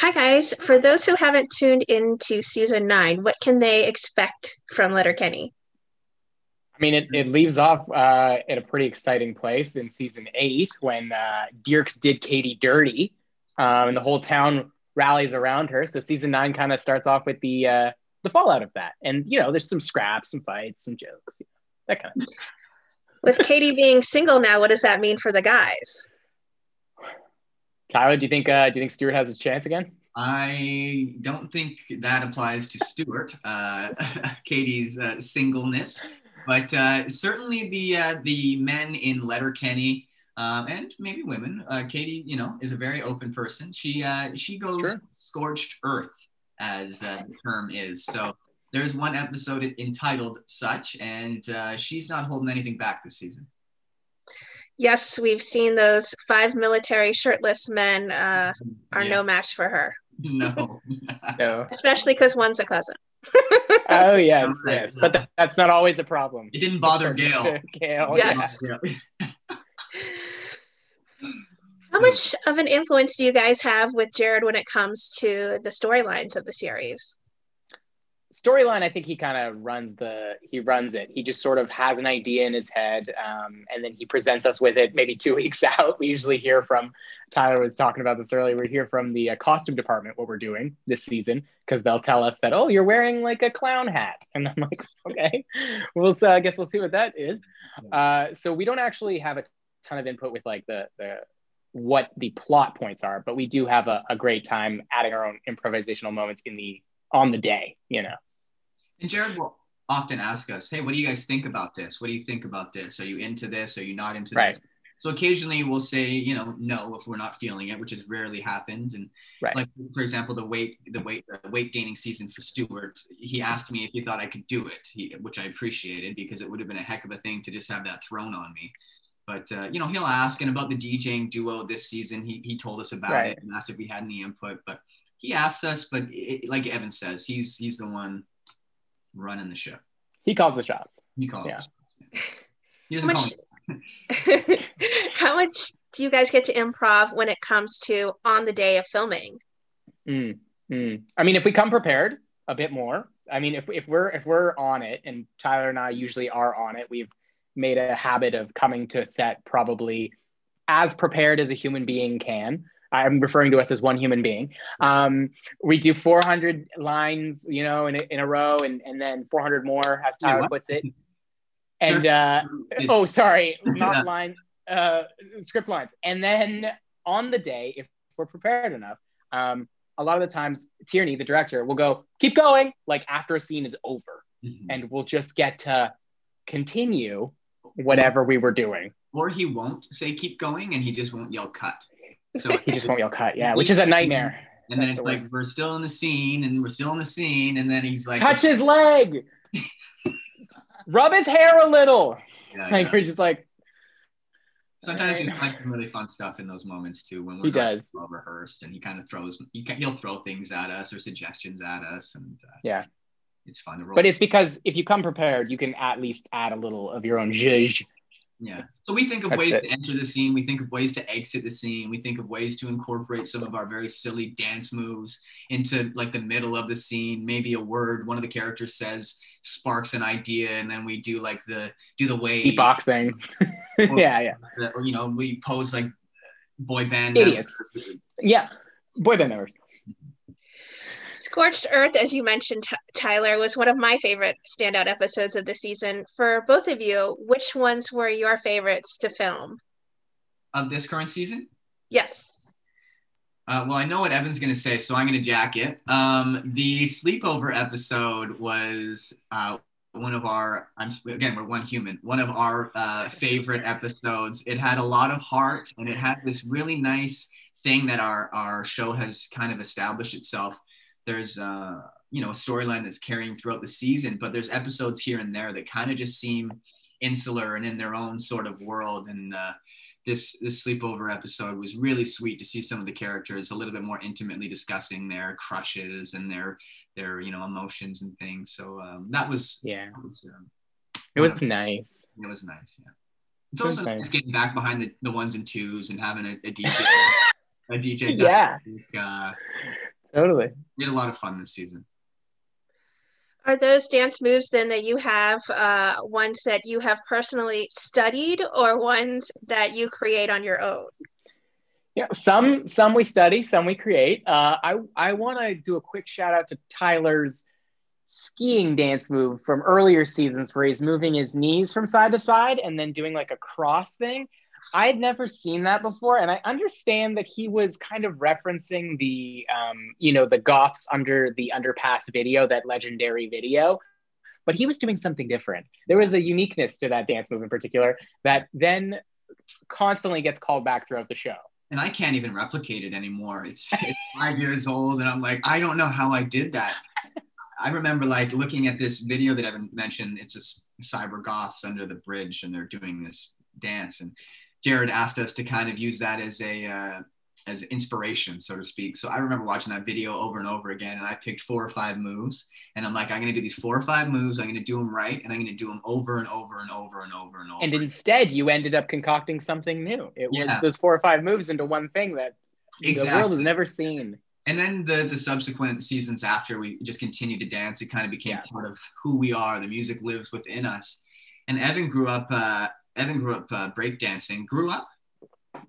Hi, guys. For those who haven't tuned into season 9, what can they expect from Letterkenny? I mean, it leaves off at a pretty exciting place in season 8 when Dirks did Katie dirty, and the whole town rallies around her. So season 9 kind of starts off with the fallout of that, and there's some scraps, some fights, some jokes, that kind of stuff. With Katie being single now, what does that mean for the guys? Tyler, do you think Stuart has a chance again? I don't think that applies to Stuart, Katie's singleness, but certainly the men in Letterkenny and maybe women. Katie, is a very open person. She goes scorched earth, as the term is. So there's one episode entitled such, and she's not holding anything back this season. Yes, we've seen those 5 military shirtless men are no match for her. No. No. Especially because one's a cousin. Oh, yes, yes. But that's not always a problem. It didn't bother Gail. Gail, yes. Yeah. How much of an influence do you guys have with Jared when it comes to the storylines of the series? Storyline, I think he kind of runs it. He just sort of has an idea in his head, and then he presents us with it maybe 2 weeks out. We usually hear from, Tyler was talking about this earlier, we hear from the costume department what we're doing this season, because they'll tell us that, oh, you're wearing like a clown hat. And I'm like, okay, I guess we'll see what that is. So we don't actually have a ton of input with like the what the plot points are, but we do have a great time adding our own improvisational moments on the day, And Jared will often ask us, hey, what do you guys think about this? What do you think about this? Are you into this? Are you not into this? So occasionally we'll say, no, if we're not feeling it, which has rarely happened. And like, for example, the weight gaining season for Stuart, he asked me if he thought I could do it, which I appreciated because it would have been a heck of a thing to just have that thrown on me. But, he'll ask. And about the DJing duo this season, he told us about it and asked if we had any input. But he asks us, but like Evan says, he's the one running the ship. He calls the shots. He calls the shots. He doesn't call How much do you guys get to improv when it comes to on the day of filming? I mean, if we come prepared a bit more, I mean, if we're on it, and Tyler and I usually are on it, we've made a habit of coming to set probably as prepared as a human being can. I'm referring to us as one human being. We do 400 lines, in a row, and then 400 more, as Tyler puts it. And script lines. And then on the day, if we're prepared enough, a lot of the times Tierney, the director, will go, keep going, like after a scene is over, and we'll just get to continue whatever we were doing. Or he won't say keep going, and he just won't yell cut. So he just won't yell cut, which is a nightmare. And then it's like, we're still in the scene, and then he's like, touch his leg, rub his hair a little. We're just like, sometimes we find some really fun stuff in those moments too, when we're well rehearsed, and he kind of he'll throw things at us or suggestions at us, and it's fun to roll. But it's because if you come prepared, you can at least add a little of your own zhuzh. Yeah. So we think of ways to enter the scene. We think of ways to exit the scene. We think of ways to incorporate some of our very silly dance moves into like the middle of the scene. Maybe a word one of the characters says sparks an idea, and then we do like do the wave. Beatboxing. Or we pose like boy band idiots. Boy band members. Scorched Earth, as you mentioned, Tyler, was one of my favorite standout episodes of the season. For both of you, which ones were your favorites to film? Of this current season? Yes. Well, I know what Evan's going to say, so I'm going to jack it. The sleepover episode was one of our, we're one human, one of our favorite episodes. It had a lot of heart, and it had this really nice thing that our show has kind of established itself. There's a storyline that's carrying throughout the season, but there's episodes here and there that kind of just seem insular and in their own sort of world. And this sleepover episode was really sweet to see some of the characters a little bit more intimately discussing their crushes and their emotions and things. So it was nice. It was nice. Yeah. It's also nice getting back behind the ones and twos and having a DJ. A DJ. Totally. We had a lot of fun this season. Are those dance moves then that you have ones that you have personally studied or ones that you create on your own? Yeah, some we study, some we create. I want to do a quick shout out to Tyler's skiing dance move from earlier seasons where he's moving his knees from side to side and then doing like a cross thing. I had never seen that before, and I understand that he was kind of referencing the the goths under the underpass video, that legendary video, but he was doing something different. There was a uniqueness to that dance move in particular that then constantly gets called back throughout the show. And I can't even replicate it anymore. It's 5 years old, and I'm like, I don't know how I did that. I remember like looking at this video that Evan mentioned. It's a cyber goths under the bridge, and they're doing this dance. And Jared asked us to kind of use that as inspiration, so to speak. So I remember watching that video over and over again, and I picked 4 or 5 moves, and I'm like, I'm going to do these 4 or 5 moves. I'm going to do them right, and I'm going to do them over and over and over and over and over. And instead, you ended up concocting something new. It was those 4 or 5 moves into one thing that the world has never seen. And then the subsequent seasons after, we just continued to dance. It kind of became part of who we are. The music lives within us. And Evan grew up breakdancing. Grew up?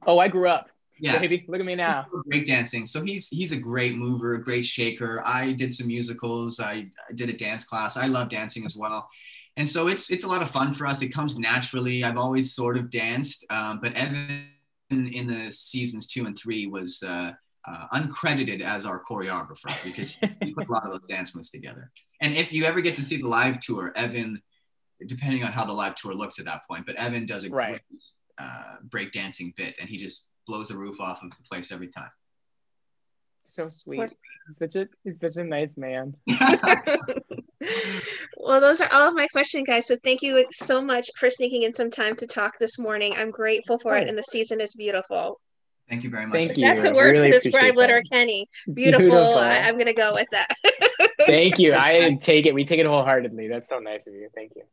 Oh, I grew up. Yeah. Baby, look at me now. Breakdancing. So he's a great mover, a great shaker. I did some musicals. I did a dance class. I love dancing as well. And so it's a lot of fun for us. It comes naturally. I've always sort of danced. But Evan in the seasons 2 and 3 was uncredited as our choreographer because he put a lot of those dance moves together. And if you ever get to see the live tour, Evan, depending on how the live tour looks at that point, but Evan does a great breakdancing bit, and he just blows the roof off of the place every time. So sweet. He's such a nice man. Well, those are all of my questions, guys. So thank you so much for sneaking in some time to talk this morning. I'm grateful for it, and the season is beautiful. Thank you very much. Thank you. That's a word to describe Letterkenny. Beautiful. I'm going to go with that. Thank you. I take it. We take it wholeheartedly. That's so nice of you. Thank you.